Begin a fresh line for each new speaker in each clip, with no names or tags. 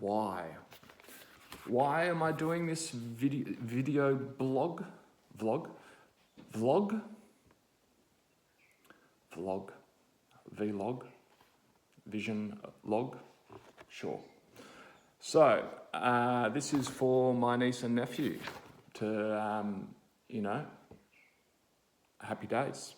Why? Why am I doing this video blog? Vlog? Vlog? Vision log? Sure. So, this is for my niece and nephew to, happy days.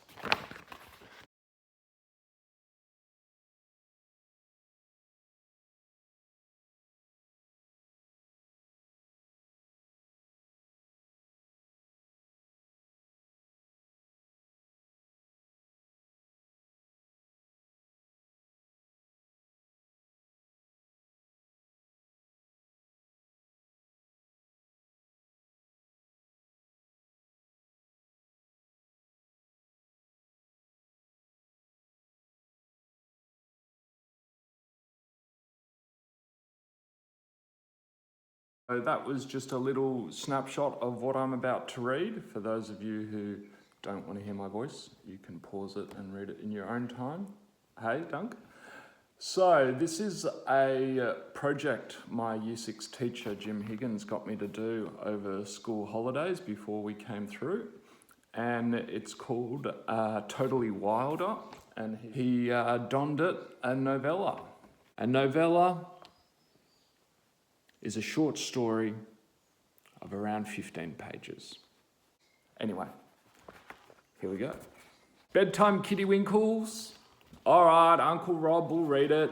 So that was just a little snapshot of what I'm about to read. For those of you who don't want to hear my voice, you can pause it and read it in your own time. Hey, Dunk. So this is a project my Year 6 teacher, Jim Higgins, got me to do over school holidays before we came through. And it's called ToTally WildER, and he donned it a novella. A novella is a short story of around 15 pages. Anyway, here we go. Bedtime, Kittywinkles. All right, Uncle Rob will read it.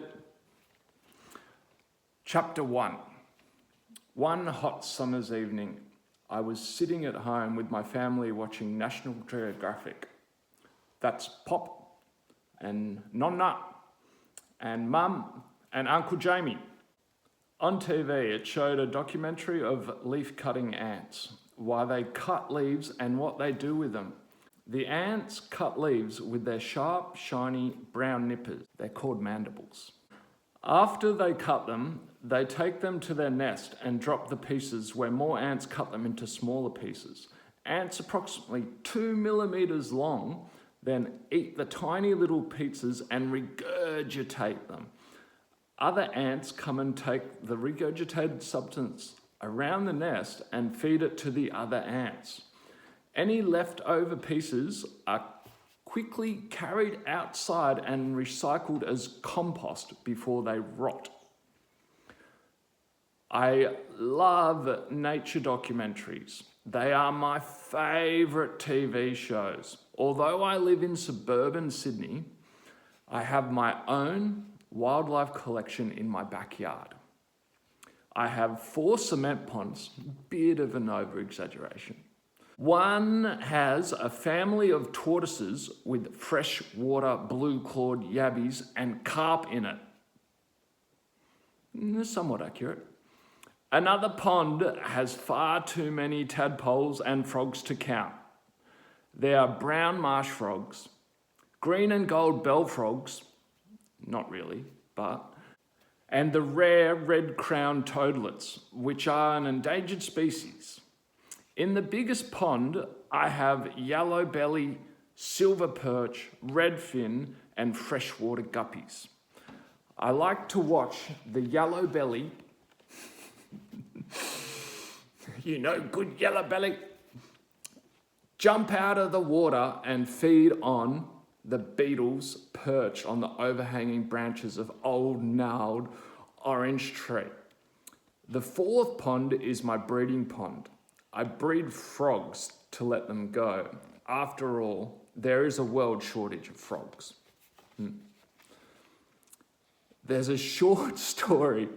Chapter 1. One hot summer's evening, I was sitting at home with my family watching National Geographic. That's Pop and Nonna and Mum and Uncle Jamie. On TV, it showed a documentary of leaf-cutting ants, why they cut leaves and what they do with them. The ants cut leaves with their sharp, shiny, brown nippers. They're called mandibles. After they cut them, they take them to their nest and drop the pieces where more ants cut them into smaller pieces. Ants approximately 2 millimeters long then eat the tiny little pieces and regurgitate them. Other ants come and take the regurgitated substance around the nest and feed it to the other ants. Any leftover pieces are quickly carried outside and recycled as compost before they rot. I love nature documentaries. They are my favourite TV shows. Although I live in suburban Sydney, I have my own wildlife collection in my backyard. I have 4 cement ponds, bit of an over-exaggeration. One has a family of tortoises with freshwater blue-clawed yabbies and carp in it. Somewhat accurate. Another pond has far too many tadpoles and frogs to count. There are brown marsh frogs, green and gold bell frogs, not really, and the rare red-crowned toadlets, which are an endangered species. In the biggest pond, I have yellow belly, silver perch, redfin, and freshwater guppies. I like to watch the yellow belly, good yellow belly, jump out of the water and feed on the beetles perch on the overhanging branches of old gnarled orange tree. The 4th pond is my breeding pond. I breed frogs to let them go. After all, there is a world shortage of frogs. There's a short story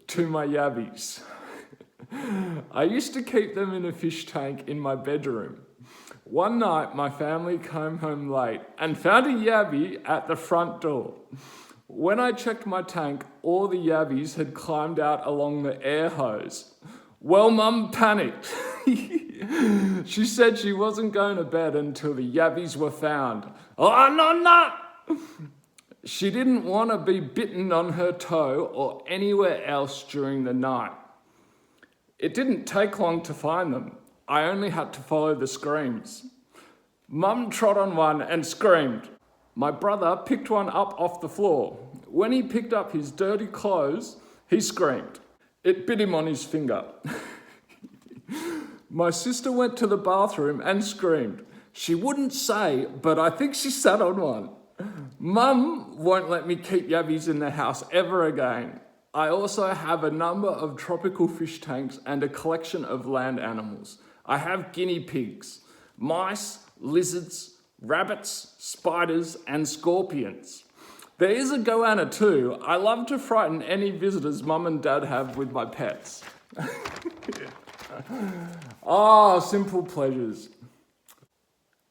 to my yabbies. I used to keep them in a fish tank in my bedroom. One night, my family came home late and found a yabby at the front door. When I checked my tank, all the yabbies had climbed out along the air hose. Well, Mum panicked. She said she wasn't going to bed until the yabbies were found. Oh, no! She didn't want to be bitten on her toe or anywhere else during the night. It didn't take long to find them. I only had to follow the screams. Mum trod on one and screamed. My brother picked one up off the floor. When he picked up his dirty clothes, He screamed. It bit him on his finger. My sister went to the bathroom and screamed. She wouldn't say, but I think she sat on one. Mum won't let me keep yabbies in the house ever again. I also have a number of tropical fish tanks and a collection of land animals. I have guinea pigs, mice, lizards, rabbits, spiders, and scorpions. There is a goanna too. I love to frighten any visitors Mum and Dad have with my pets. Simple pleasures.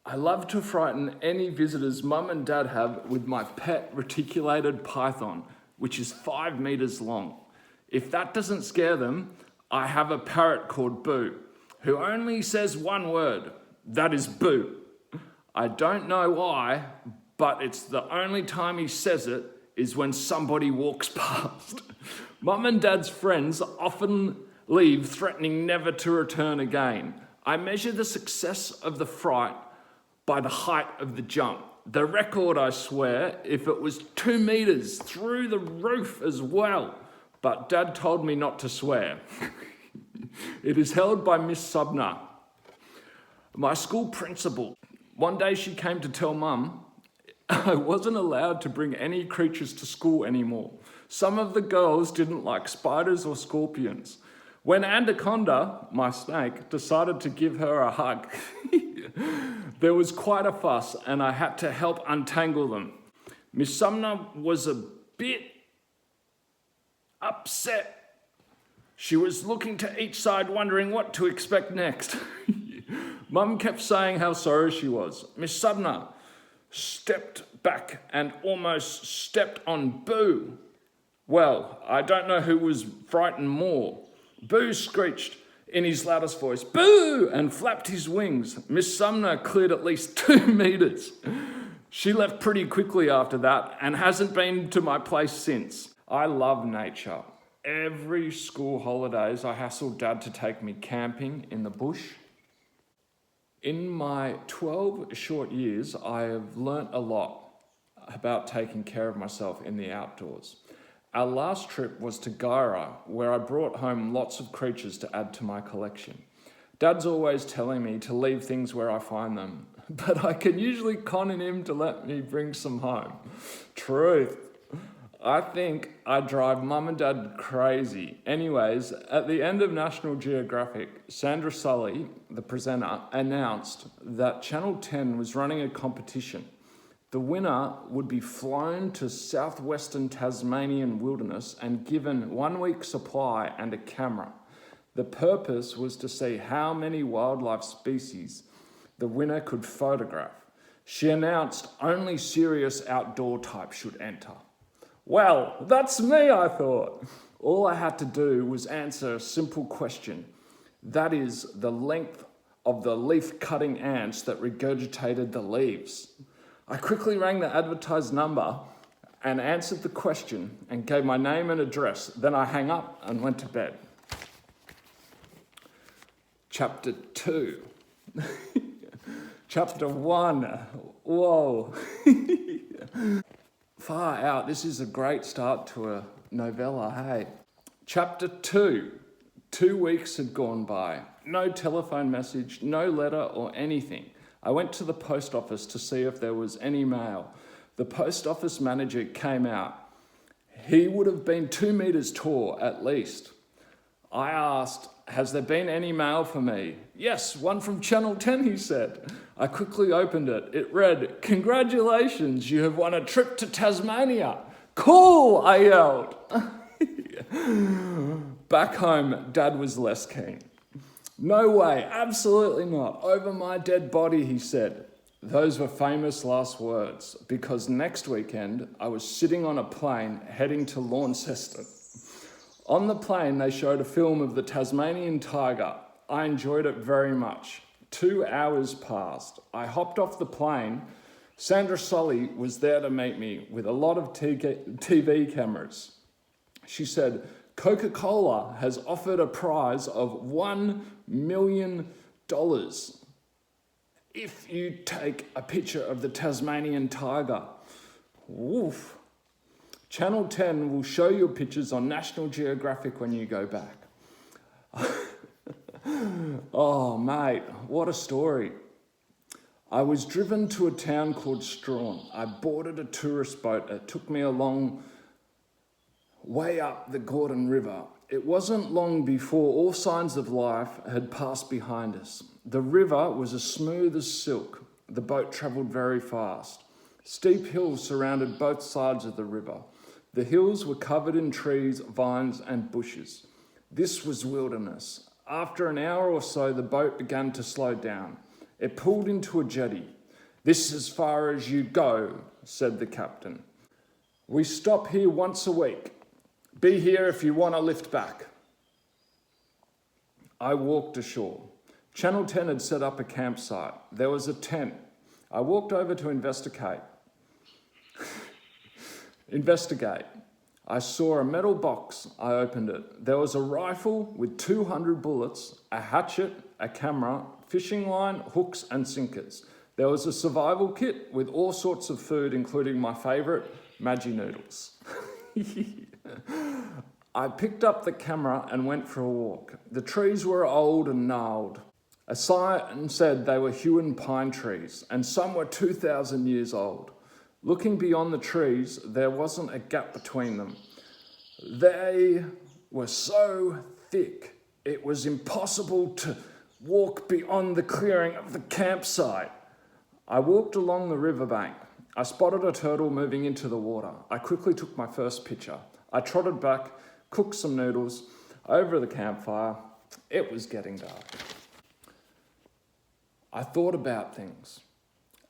I love to frighten any visitors Mum and Dad have with my pet reticulated python, which is 5 meters long. If that doesn't scare them, I have a parrot called Boo, who only says one word, that is boo. I don't know why, but it's the only time he says it is when somebody walks past. Mum and Dad's friends often leave threatening never to return again. I measure the success of the fright by the height of the jump. The record, I swear, if it was 2 meters through the roof as well. But Dad told me not to swear. It is held by Miss Subner, my school principal. One day she came to tell Mum I wasn't allowed to bring any creatures to school anymore. Some of the girls didn't like spiders or scorpions. When Anaconda, my snake, decided to give her a hug, there was quite a fuss and I had to help untangle them. Miss Sumner was a bit upset. She was looking to each side, wondering what to expect next. Mum kept saying how sorry she was. Miss Sumner stepped back and almost stepped on Boo. Well, I don't know who was frightened more. Boo screeched in his loudest voice, "Boo!" and flapped his wings. Miss Sumner cleared at least 2 meters. She left pretty quickly after that and hasn't been to my place since. I love nature. Every school holidays, I hassle Dad to take me camping in the bush. In my 12 short years, I have learnt a lot about taking care of myself in the outdoors. Our last trip was to Gyra, where I brought home lots of creatures to add to my collection. Dad's always telling me to leave things where I find them, but I can usually con him to let me bring some home. Truth. I think I drive Mum and Dad crazy. Anyways, at the end of National Geographic, Sandra Sully, the presenter, announced that Channel 10 was running a competition. The winner would be flown to southwestern Tasmanian wilderness and given 1 week supply and a camera. The purpose was to see how many wildlife species the winner could photograph. She announced only serious outdoor types should enter. Well, that's me, I thought. All I had to do was answer a simple question. That is the length of the leaf-cutting ants that regurgitated the leaves. I quickly rang the advertised number and answered the question and gave my name and address. Then I hung up and went to bed. Chapter 2. Chapter 1. Whoa. Far out. This is a great start to a novella, hey. Chapter 2. 2 weeks had gone by. No telephone message, no letter or anything. I went to the post office to see if there was any mail. The post office manager came out. He would have been 2 meters tall at least. I asked, "Has there been any mail for me?" "Yes, one from Channel 10, he said. I quickly opened it. It read, "Congratulations, you have won a trip to Tasmania." "Cool," I yelled. Back home, Dad was less keen. "No way, absolutely not. Over my dead body," he said. Those were famous last words, because next weekend I was sitting on a plane heading to Launceston. On the plane, they showed a film of the Tasmanian tiger. I enjoyed it very much. 2 hours passed. I hopped off the plane. Sandra Sully was there to meet me with a lot of TV cameras. She said, "Coca-Cola has offered a prize of $1 million if you take a picture of the Tasmanian tiger." Woof. Channel 10 will show your pictures on National Geographic when you go back. Oh, mate, what a story. I was driven to a town called Strawn. I boarded a tourist boat. It took me a long way up the Gordon River. It wasn't long before all signs of life had passed behind us. The river was as smooth as silk. The boat travelled very fast. Steep hills surrounded both sides of the river. The hills were covered in trees, vines, and bushes. This was wilderness. After an hour or so, the boat began to slow down. It pulled into a jetty. "This is as far as you go," said the captain. "We stop here once a week. Be here if you want to lift back." I walked ashore. Channel 10 had set up a campsite. There was a tent. I walked over to investigate. I saw a metal box. I opened it. There was a rifle with 200 bullets, a hatchet, a camera, fishing line, hooks and sinkers. There was a survival kit with all sorts of food, including my favourite, Maggi noodles. I picked up the camera and went for a walk. The trees were old and gnarled. A sign said they were hewn pine trees, and some were 2,000 years old. Looking beyond the trees, there wasn't a gap between them. They were so thick, it was impossible to walk beyond the clearing of the campsite. I walked along the riverbank. I spotted a turtle moving into the water. I quickly took my first picture. I trotted back, cooked some noodles over the campfire. It was getting dark. I thought about things.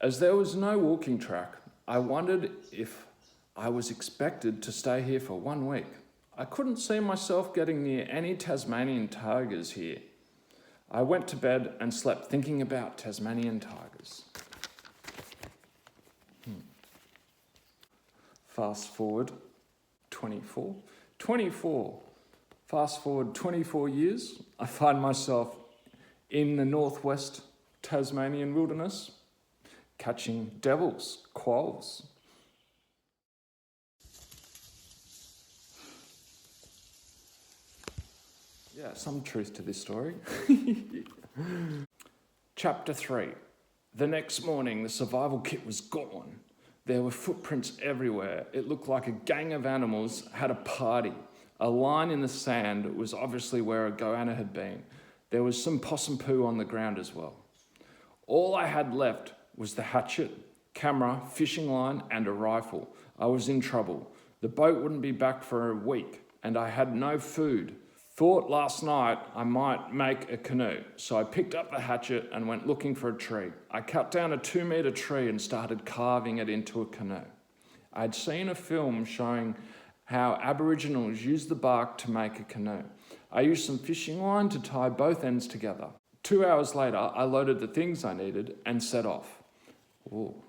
As there was no walking track, I wondered if I was expected to stay here for 1 week. I couldn't see myself getting near any Tasmanian tigers here. I went to bed and slept thinking about Tasmanian tigers. Fast forward 24. Fast forward 24 years, I find myself in the northwest Tasmanian wilderness, catching devils, quolls. Yeah, some truth to this story. Chapter 3. The next morning, the survival kit was gone. There were footprints everywhere. It looked like a gang of animals had a party. A line in the sand was obviously where a goanna had been. There was some possum poo on the ground as well. All I had left was the hatchet, camera, fishing line, and a rifle. I was in trouble. The boat wouldn't be back for a week, and I had no food. Thought last night I might make a canoe, so I picked up the hatchet and went looking for a tree. I cut down a 2-metre tree and started carving it into a canoe. I'd seen a film showing how Aboriginals used the bark to make a canoe. I used some fishing line to tie both ends together. 2 hours later, I loaded the things I needed and set off. Ooh.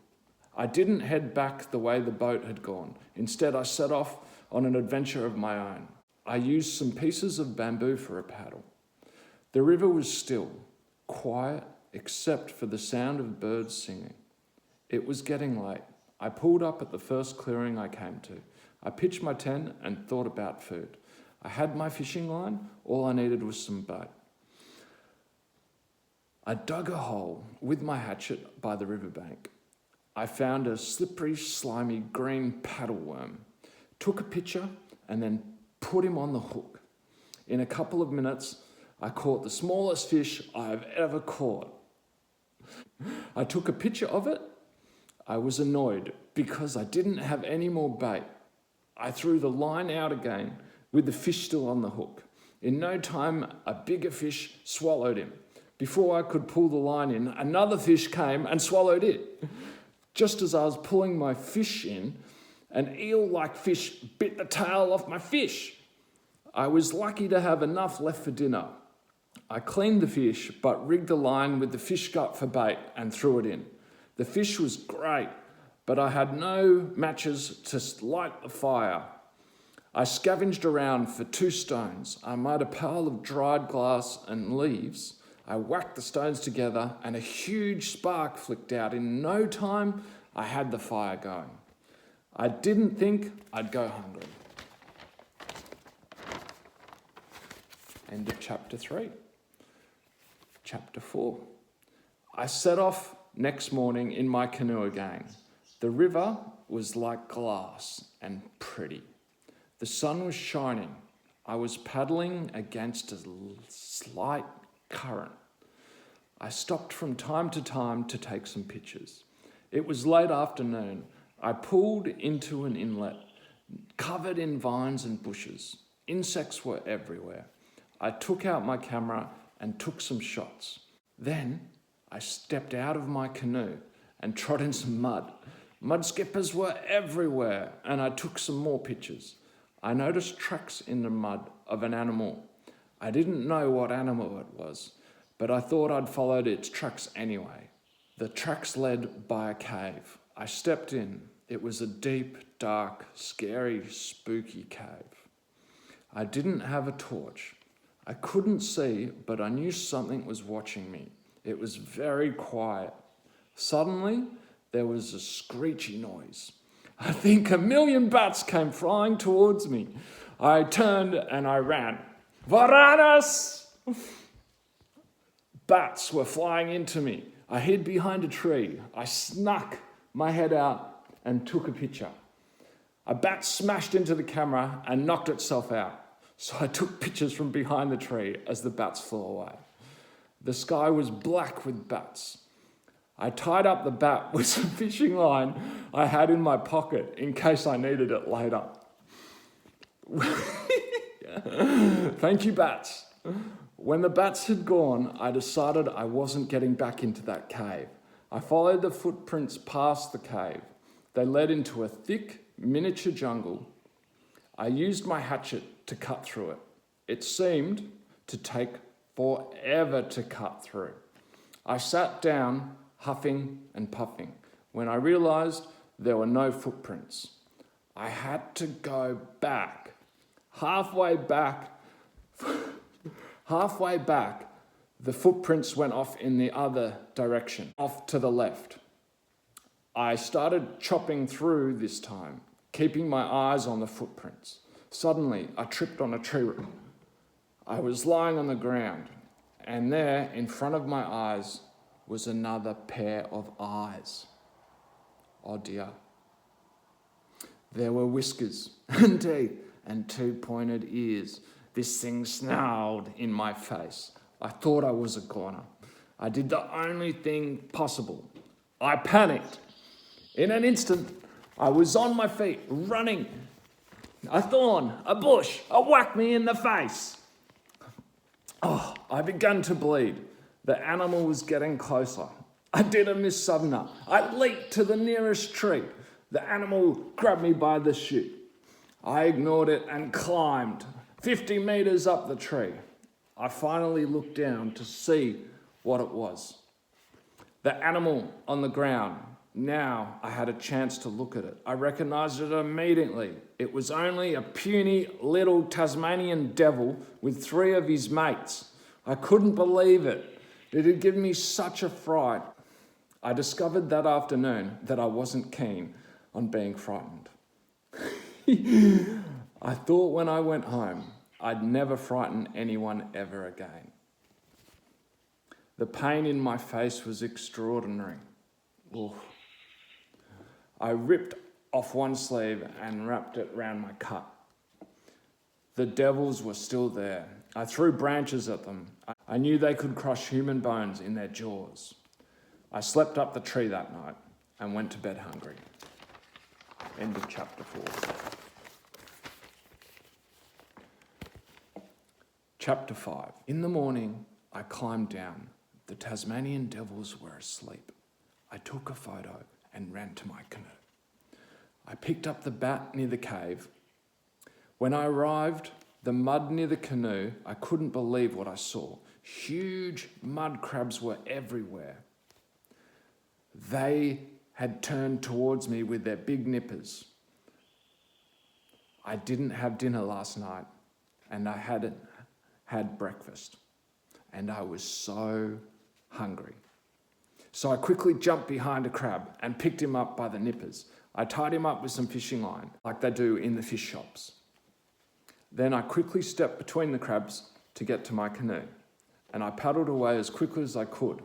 I didn't head back the way the boat had gone. Instead, I set off on an adventure of my own. I used some pieces of bamboo for a paddle. The river was still, quiet, except for the sound of birds singing. It was getting late. I pulled up at the first clearing I came to. I pitched my tent and thought about food. I had my fishing line. All I needed was some bait. I dug a hole with my hatchet by the riverbank. I found a slippery, slimy green paddleworm, took a picture and then put him on the hook. In a couple of minutes, I caught the smallest fish I have ever caught. I took a picture of it. I was annoyed because I didn't have any more bait. I threw the line out again with the fish still on the hook. In no time, a bigger fish swallowed him. Before I could pull the line in, another fish came and swallowed it. Just as I was pulling my fish in, an eel-like fish bit the tail off my fish. I was lucky to have enough left for dinner. I cleaned the fish, but rigged the line with the fish gut for bait and threw it in. The fish was great, but I had no matches to light the fire. I scavenged around for 2 stones. I made a pile of dried glass and leaves. I whacked the stones together and a huge spark flicked out. In no time, I had the fire going. I didn't think I'd go hungry. End of chapter 3. Chapter 4. I set off next morning in my canoe again. The river was like glass and pretty. The sun was shining. I was paddling against a slight current. I stopped from time to time to take some pictures. It was late afternoon. I pulled into an inlet covered in vines and bushes. Insects were everywhere. I took out my camera and took some shots. Then I stepped out of my canoe and trod in some mud. Mud skippers were everywhere, and I took some more pictures. I noticed tracks in the mud of an animal. I didn't know what animal it was, but I thought I'd followed its tracks anyway. The tracks led by a cave. I stepped in. It was a deep, dark, scary, spooky cave. I didn't have a torch. I couldn't see, but I knew something was watching me. It was very quiet. Suddenly, there was a screechy noise. I think 1,000,000 bats came flying towards me. I turned and I ran. Varanas! Bats were flying into me. I hid behind a tree. I snuck my head out and took a picture. A bat smashed into the camera and knocked itself out. So I took pictures from behind the tree as the bats flew away. The sky was black with bats. I tied up the bat with some fishing line I had in my pocket in case I needed it later. Thank you, bats. When the bats had gone, I decided I wasn't getting back into that cave. I followed the footprints past the cave. They led into a thick, miniature jungle. I used my hatchet to cut through it. It seemed to take forever to cut through. I sat down, huffing and puffing, when I realized there were no footprints. I had to go back. Halfway back, the footprints went off in the other direction, off to the left. I started chopping through this time, keeping my eyes on the footprints. Suddenly, I tripped on a tree root. I was lying on the ground, and there, in front of my eyes, was another pair of eyes. Oh dear. There were whiskers and teeth and 2 pointed ears. This thing snarled in my face. I thought I was a goner. I did the only thing possible. I panicked. In an instant, I was on my feet, running. A thorn, a bush, whacked me in the face. Oh, I began to bleed. The animal was getting closer. I did a Miss Southerner. I leaped to the nearest tree. The animal grabbed me by the shoe. I ignored it and climbed 50 meters up the tree. I finally looked down to see what it was. The animal on the ground. Now I had a chance to look at it. I recognized it immediately. It was only a puny little Tasmanian devil with 3 of his mates. I couldn't believe it. It had given me such a fright. I discovered that afternoon that I wasn't keen on being frightened. I thought when I went home, I'd never frighten anyone ever again. The pain in my face was extraordinary. Oof. I ripped off one sleeve and wrapped it round my cut. The devils were still there. I threw branches at them. I knew they could crush human bones in their jaws. I slept up the tree that night and went to bed hungry. End of chapter 4. Chapter 5. In the morning, I climbed down. The Tasmanian devils were asleep. I took a photo and ran to my canoe. I picked up the bat near the cave. When I arrived, the mud near the canoe, I couldn't believe what I saw. Huge mud crabs were everywhere. They had turned towards me with their big nippers. I didn't have dinner last night, and I hadn't had breakfast, and I was so hungry. So I quickly jumped behind a crab and picked him up by the nippers. I tied him up with some fishing line, like they do in the fish shops. Then I quickly stepped between the crabs to get to my canoe, and I paddled away as quickly as I could.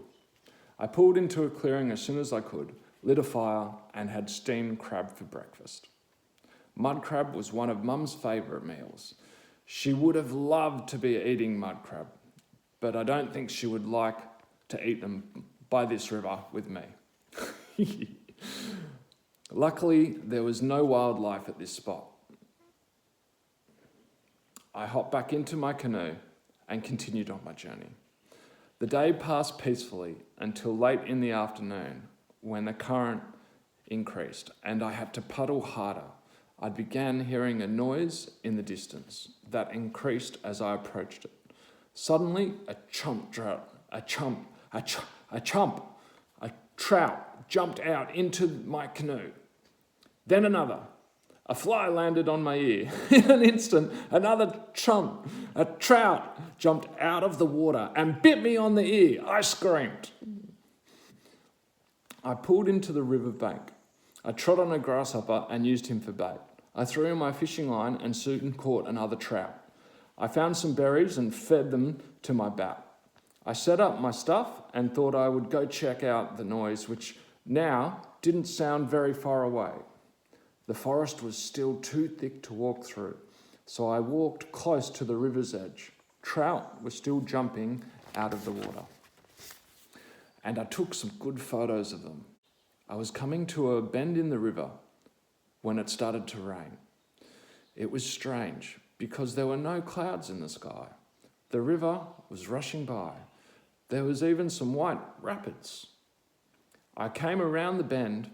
I pulled into a clearing as soon as I could, lit a fire, and had steamed crab for breakfast. Mud crab was one of Mum's favourite meals. She would have loved to be eating mud crab, but I don't think she would like to eat them by this river with me. Luckily, there was no wildlife at this spot. I hopped back into my canoe and continued on my journey. The day passed peacefully until late in the afternoon when the current increased and I had to paddle harder. I began hearing a noise in the distance that increased as I approached it. Suddenly, a trout jumped out into my canoe. Then another. A fly landed on my ear. In an instant, a trout jumped out of the water and bit me on the ear. I screamed. I pulled into the river bank. I trod on a grasshopper and used him for bait. I threw in my fishing line and soon caught another trout. I found some berries and fed them to my bat. I set up my stuff and thought I would go check out the noise, which now didn't sound very far away. The forest was still too thick to walk through, so I walked close to the river's edge. Trout were still jumping out of the water, and I took some good photos of them. I was coming to a bend in the river when it started to rain. It was strange because there were no clouds in the sky. The river was rushing by. There was even some white rapids. I came around the bend,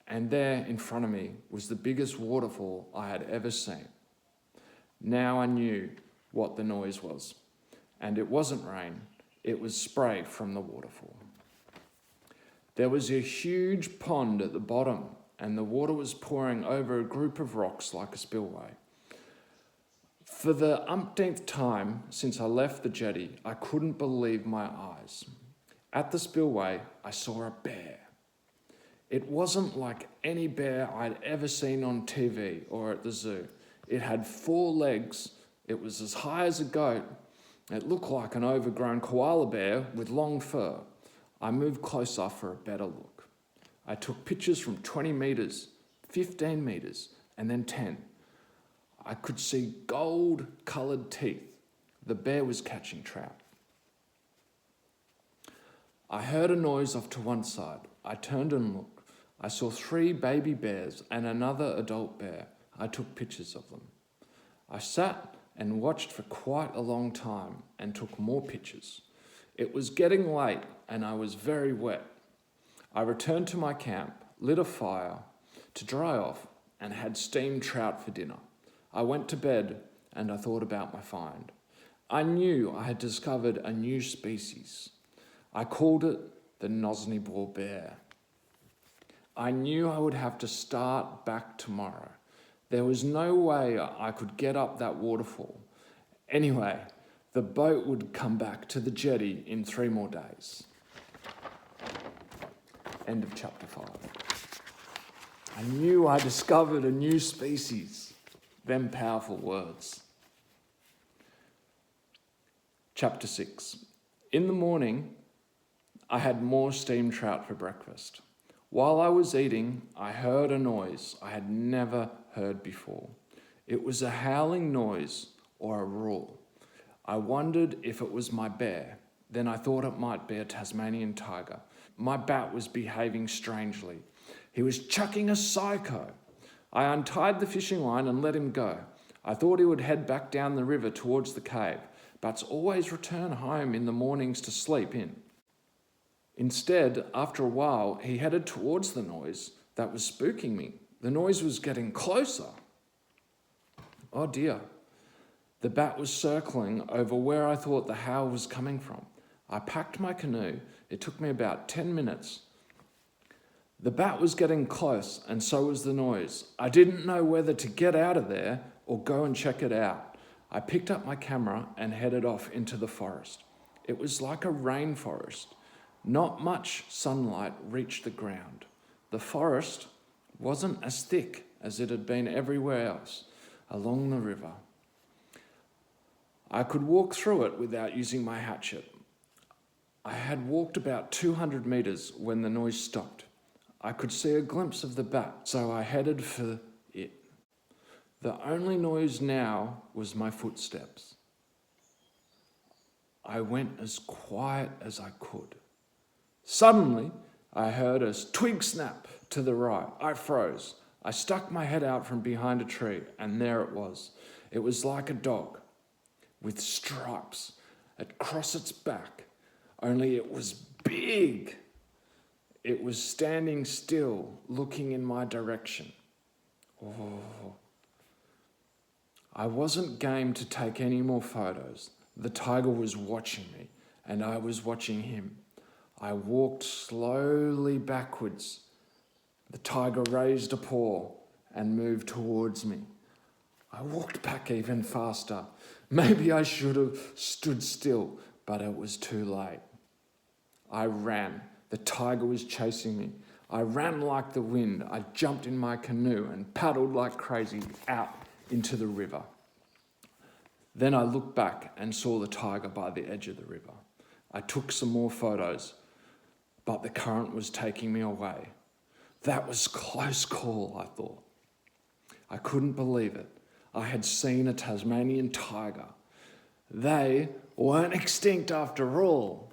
and there in front of me was the biggest waterfall I had ever seen. Now I knew what the noise was, and it wasn't rain, it was spray from the waterfall. There was a huge pond at the bottom, and the water was pouring over a group of rocks like a spillway. For the umpteenth time since I left the jetty, I couldn't believe my eyes. At the spillway, I saw a bear. It wasn't like any bear I'd ever seen on TV or at the zoo. It had 4 legs, it was as high as a goat, it looked like an overgrown koala bear with long fur. I moved closer for a better look. I took pictures from 20 metres, 15 metres, and then 10. I could see gold-coloured teeth. The bear was catching trout. I heard a noise off to one side. I turned and looked. I saw 3 baby bears and another adult bear. I took pictures of them. I sat and watched for quite a long time and took more pictures. It was getting late and I was very wet. I returned to my camp, lit a fire to dry off, and had steamed trout for dinner. I went to bed and I thought about my find. I knew I had discovered a new species. I called it the Nosnibor bear. I knew I would have to start back tomorrow. There was no way I could get up that waterfall. Anyway, the boat would come back to the jetty in 3 more days. End of chapter 5. I knew I discovered a new species. Them powerful words. Chapter 6. In the morning, I had more steamed trout for breakfast. While I was eating, I heard a noise I had never heard before. It was a howling noise or a roar. I wondered if it was my bear. Then I thought it might be a Tasmanian tiger. My bat was behaving strangely. He was chucking a psycho. I untied the fishing line and let him go. I thought he would head back down the river towards the cave. Bats always return home in the mornings to sleep in. Instead, after a while, he headed towards the noise that was spooking me. The noise was getting closer. Oh dear. The bat was circling over where I thought the howl was coming from. I packed my canoe. It took me about 10 minutes. The bat was getting close, and so was the noise. I didn't know whether to get out of there or go and check it out. I picked up my camera and headed off into the forest. It was like a rainforest. Not much sunlight reached the ground. The forest wasn't as thick as it had been everywhere else along the river. I could walk through it without using my hatchet. I had walked about 200 metres when the noise stopped. I could see a glimpse of the bat, so I headed for it. The only noise now was my footsteps. I went as quiet as I could. Suddenly, I heard a twig snap to the right. I froze. I stuck my head out from behind a tree, and there it was. It was like a dog with stripes across its back, only it was big. It was standing still, looking in my direction. Oh. I wasn't game to take any more photos. The tiger was watching me, and I was watching him. I walked slowly backwards. The tiger raised a paw and moved towards me. I walked back even faster. Maybe I should have stood still, but it was too late. I ran. The tiger was chasing me. I ran like the wind. I jumped in my canoe and paddled like crazy out into the river. Then I looked back and saw the tiger by the edge of the river. I took some more photos, but the current was taking me away. That was close call, I thought. I couldn't believe it. I had seen a Tasmanian tiger. They weren't extinct after all.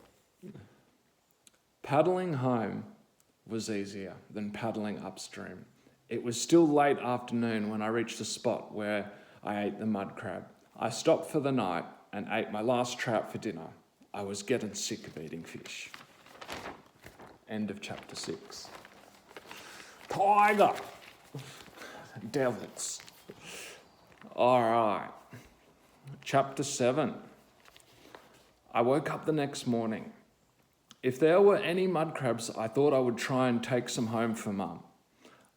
Paddling home was easier than paddling upstream. It was still late afternoon when I reached the spot where I ate the mud crab. I stopped for the night and ate my last trout for dinner. I was getting sick of eating fish. End of chapter 6. Tiger! Devils. All right. Chapter 7. I woke up the next morning. If there were any mud crabs, I thought I would try and take some home for Mum.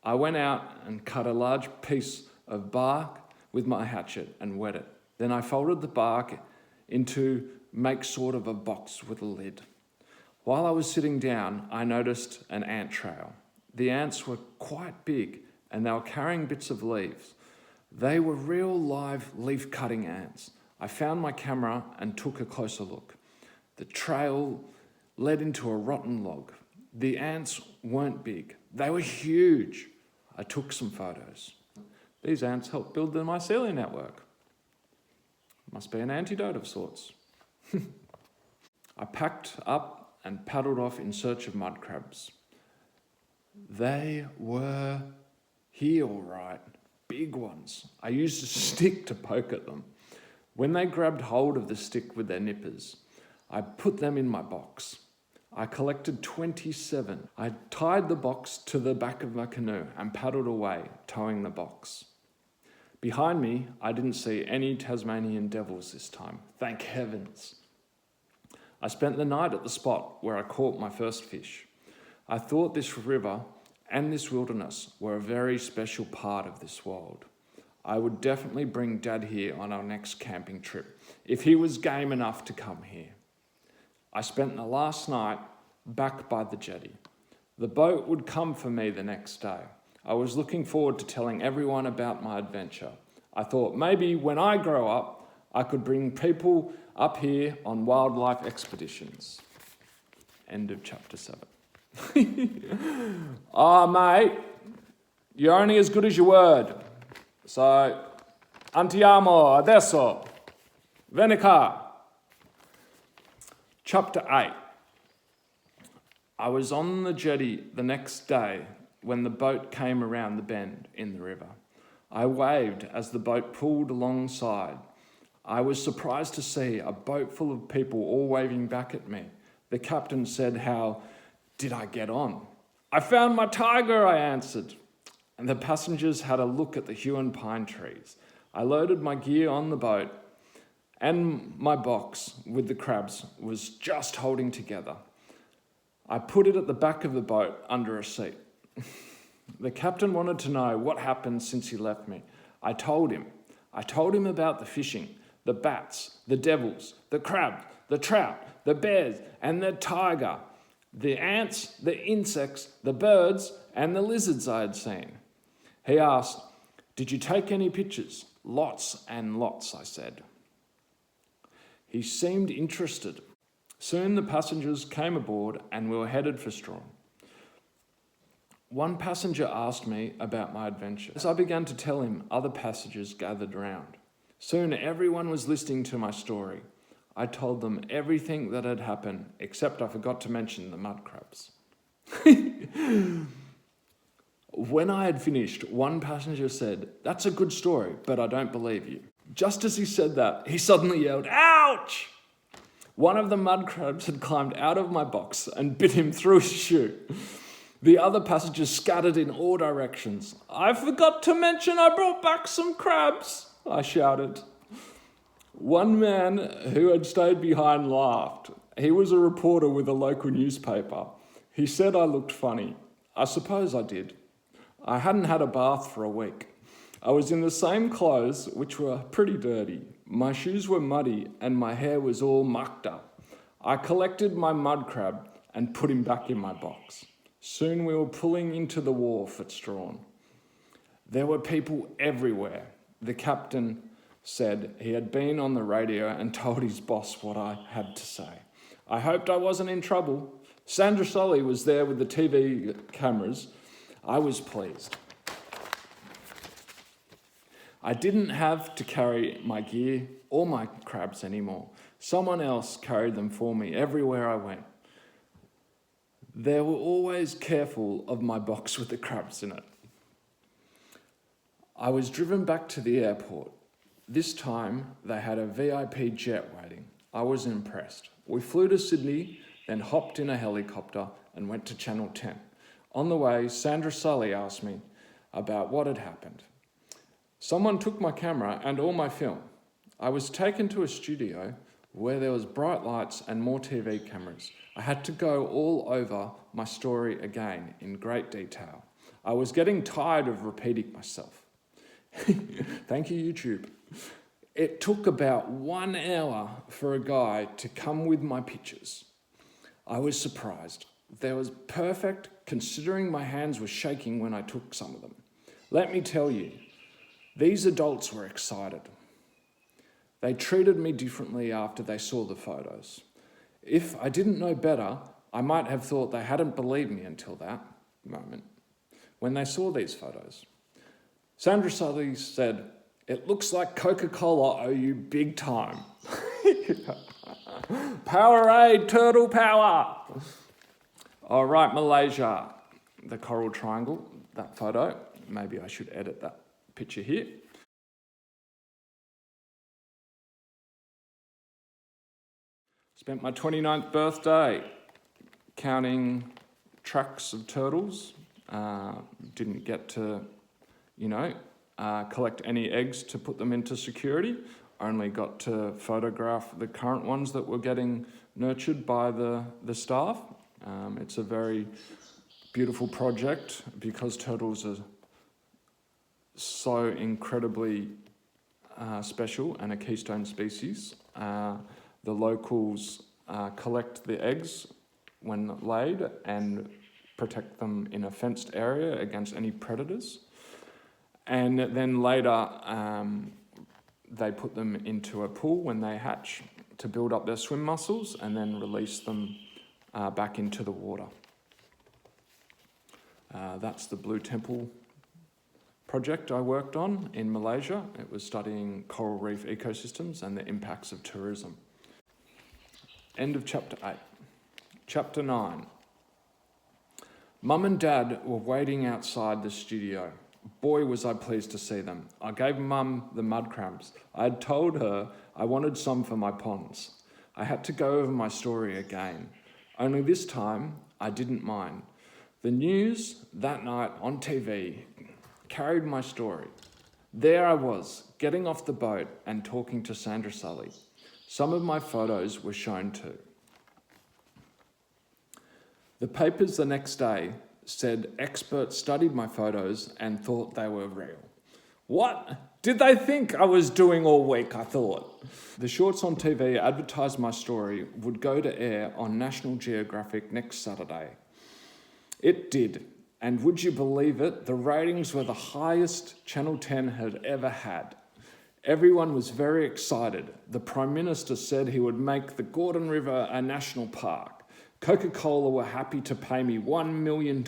I went out and cut a large piece of bark with my hatchet and wet it. Then I folded the bark into make sort of a box with a lid. While I was sitting down, I noticed an ant trail. The ants were quite big and they were carrying bits of leaves. They were real live leaf-cutting ants. I found my camera and took a closer look. The trail led into a rotten log. The ants weren't big. They were huge. I took some photos. These ants helped build the mycelium network. Must be an antidote of sorts. I packed up and paddled off in search of mud crabs. They were here, all right. Big ones. I used a stick to poke at them. When they grabbed hold of the stick with their nippers, I put them in my box. I collected 27. I tied the box to the back of my canoe and paddled away, towing the box. Behind me, I didn't see any Tasmanian devils this time. Thank heavens. I spent the night at the spot where I caught my first fish. I thought this river and this wilderness were a very special part of this world. I would definitely bring Dad here on our next camping trip, if he was game enough to come here. I spent the last night back by the jetty. The boat would come for me the next day. I was looking forward to telling everyone about my adventure. I thought maybe when I grow up, I could bring people up here on wildlife expeditions. End of chapter 7. Mate, you're only as good as your word. So, andiamo adesso. Venica. Chapter 8. I was on the jetty the next day when the boat came around the bend in the river. I waved as the boat pulled alongside. I was surprised to see a boat full of people all waving back at me. The captain said, "How did I get on?" "I found my tiger," I answered. And the passengers had a look at the hewn pine trees. I loaded my gear on the boat and my box with the crabs was just holding together. I put it at the back of the boat under a seat. The captain wanted to know what happened since he left me. I told him. I told him about the fishing, the bats, the devils, the crabs, the trout, the bears, and the tiger. the ants, the insects, the birds, and the lizards I had seen. He asked, "Did you take any pictures?" "Lots and lots," I said. He seemed interested. Soon the passengers came aboard and we were headed for Strawn. One passenger asked me about my adventure. As I began to tell him, other passengers gathered round. Soon everyone was listening to my story. I told them everything that had happened, except I forgot to mention the mud crabs. When I had finished, one passenger said, "That's a good story, but I don't believe you." Just as he said that, he suddenly yelled, "Ouch!" One of the mud crabs had climbed out of my box and bit him through his shoe. The other passengers scattered in all directions. "I forgot to mention I brought back some crabs," I shouted. One man who had stayed behind laughed. He was a reporter with a local newspaper. He said I looked funny. I suppose I did. I hadn't had a bath for a week. I was in the same clothes, which were pretty dirty. My shoes were muddy and my hair was all mucked up. I collected my mud crab and put him back in my box. Soon we were pulling into the wharf at Strawn. There were people everywhere. The captain said he had been on the radio and told his boss what I had to say. I hoped I wasn't in trouble. Sandra Sully was there with the TV cameras. I was pleased. I didn't have to carry my gear or my crabs anymore. Someone else carried them for me everywhere I went. They were always careful of my box with the crabs in it. I was driven back to the airport. This time, they had a VIP jet waiting. I was impressed. We flew to Sydney, then hopped in a helicopter and went to Channel 10. On the way, Sandra Sully asked me about what had happened. Someone took my camera and all my film. I was taken to a studio where there was bright lights and more TV cameras. I had to go all over my story again in great detail. I was getting tired of repeating myself. Thank you, YouTube. It took about 1 hour for a guy to come with my pictures. I was surprised. They was perfect considering my hands were shaking when I took some of them. Let me tell you, these adults were excited. They treated me differently after they saw the photos. If I didn't know better, I might have thought they hadn't believed me until that moment, when they saw these photos. Sandra Sully said, "It looks like Coca-Cola owe you big time." Powerade, turtle power. All right, Malaysia, the coral triangle, that photo. Maybe I should edit that picture here. Spent my 29th birthday counting tracks of turtles. Didn't get to, collect any eggs to put them into security. Only got to photograph the current ones that were getting nurtured by the staff. It's a very beautiful project because turtles are so incredibly special and a keystone species. The locals collect the eggs when laid and protect them in a fenced area against any predators. And then later, they put them into a pool when they hatch to build up their swim muscles and then release them back into the water. That's the Blue Temple project I worked on in Malaysia. It was studying coral reef ecosystems and the impacts of tourism. End of chapter 8. Chapter 9. Mum and Dad were waiting outside the studio. Boy, was I pleased to see them. I gave Mum the mud crabs. I had told her I wanted some for my ponds. I had to go over my story again. Only this time, I didn't mind. The news that night on TV carried my story. There I was, getting off the boat and talking to Sandra Sully. Some of my photos were shown too. The papers the next day said experts studied my photos and thought they were real. What? Did they think I was doing all week, I thought? The shorts on TV advertised my story would go to air on National Geographic next Saturday. It did, and would you believe it, the ratings were the highest Channel 10 had ever had. Everyone was very excited. The Prime Minister said he would make the Gordon River a national park. Coca-Cola were happy to pay me $1 million.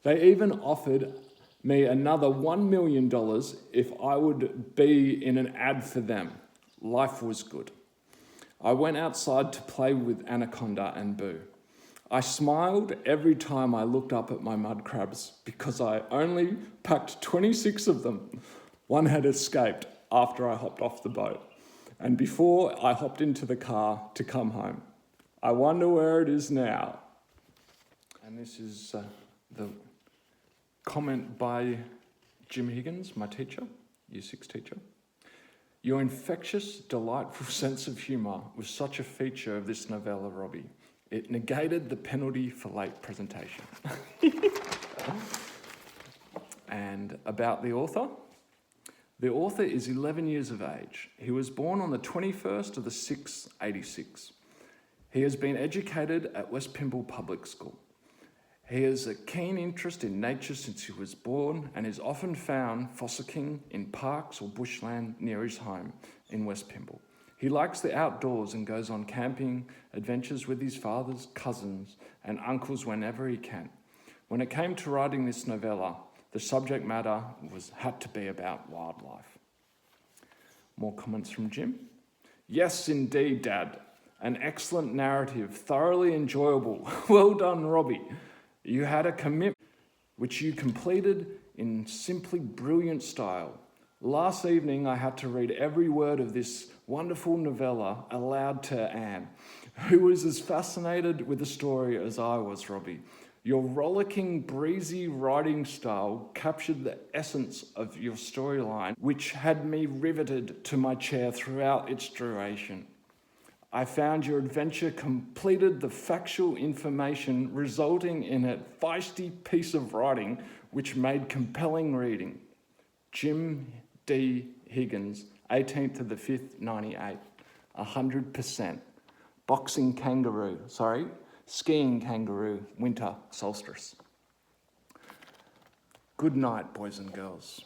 They even offered me another $1 million if I would be in an ad for them. Life was good. I went outside to play with Anaconda and Boo. I smiled every time I looked up at my mud crabs because I only packed 26 of them. One had escaped after I hopped off the boat and before I hopped into the car to come home. I wonder where it is now. And this is the comment by Jim Higgins, my teacher, Year 6 teacher. Your infectious, delightful sense of humour was such a feature of this novella, Robbie. It negated the penalty for late presentation. And about the author. The author is 11 years of age. He was born on the 21st of the 6th, 86. He has been educated at West Pymble Public School. He has a keen interest in nature since he was born and is often found fossicking in parks or bushland near his home in West Pymble. He likes the outdoors and goes on camping adventures with his fathers, cousins, and uncles whenever he can. When it came to writing this novella, the subject matter had to be about wildlife. More comments from Jim. Yes, indeed, Dad. An excellent narrative, thoroughly enjoyable. Well done, Robbie. You had a commitment which you completed in simply brilliant style. Last evening, I had to read every word of this wonderful novella aloud to Anne, who was as fascinated with the story as I was, Robbie. Your rollicking, breezy writing style captured the essence of your storyline, which had me riveted to my chair throughout its duration. I found your adventure completed the factual information, resulting in a feisty piece of writing which made compelling reading. Jim D. Higgins, 18th of the 5th, 98. 100%. Skiing kangaroo, winter solstice. Good night, boys and girls.